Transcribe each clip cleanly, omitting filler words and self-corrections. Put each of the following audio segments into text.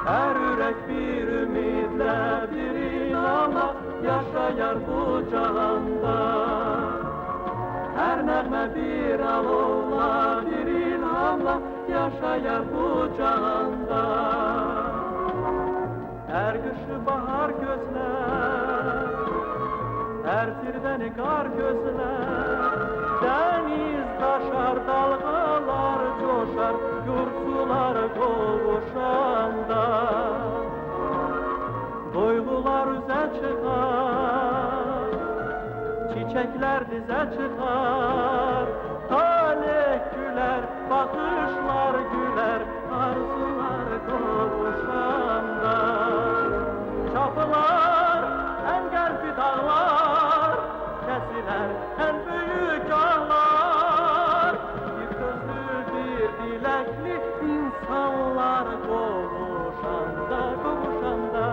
Her yürek bir ümitle, bir inanla yaşayar bu cihanda. Her nəğmə bir alovla, bir ilhamla yaşayar bu cihanda. Her kışı bahar gözler, her tirdeni kar gözler. Deniz taşar, dalgalar coşar, yurtsular kovuşanda. Duygular üze çıkar, çiçekler dize çıkar. Talih güler, bakışlar güler, arzular kovuşanda. Çapılar, engel dağlar, kesiler en büyük ağlar. Bir sözlü, bir dilekli insanlar kovuşanda, kovuşanda.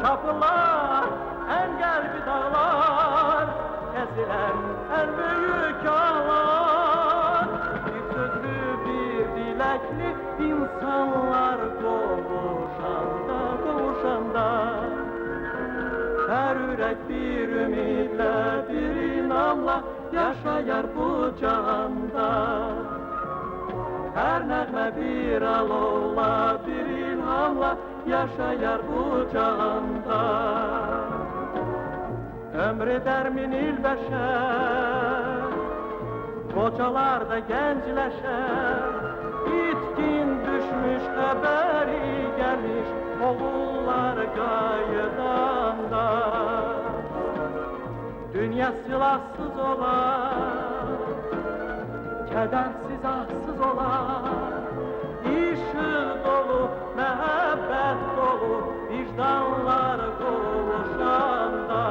Çapılar, engel dağlar, kesilen en büyük ağlar. Bir sözlü, bir dilekli insanlar kovuşanda, kovuşanda. Her yürek bir ümitle, bir inanla yaşayar bu cihanda. Her nəğmə bir alovla, bir ilhamla yaşayar bu cihanda. Ömrü dermin ilbeşer, kocalar da gençleşer. İtkin düşmüş, haberi gelmiş, oğullar gaydanda. Dünya silahsız olar, kedersiz ahsız olar. İşıq dolu, mehabbet dolu, vicdanlar kovuşanda.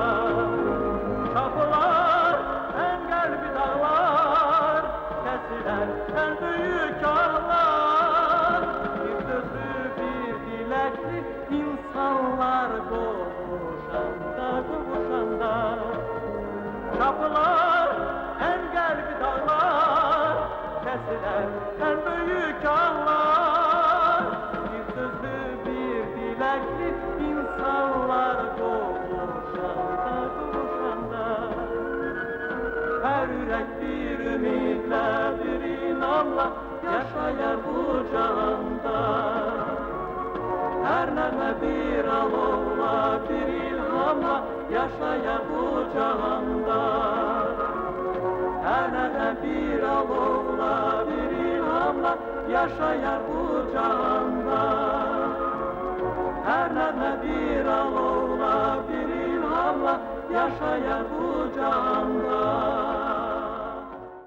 Kapılar, engel dağlar, kesilen en büyük ağlar. Bir sözlü, bir dilekli insanlar kovuşanda, kovuşanda. Kapılar, engel dağlar, kesilen en büyük ağlar. Bir sözlü, bir dilekli insanlar kovuşanda, kovuşanda. Her yürek bir ümitle, bir inanla yaşayar bu cihanda. Her nəğmə bir alovla, bir ilhamla yaşayar bu cihanda. Her nəğmə bir alovla, bir ilhamla yaşayar bu cihanda. Her nəğmə bir alovla, bir ilhamla yaşayar bu cihanda.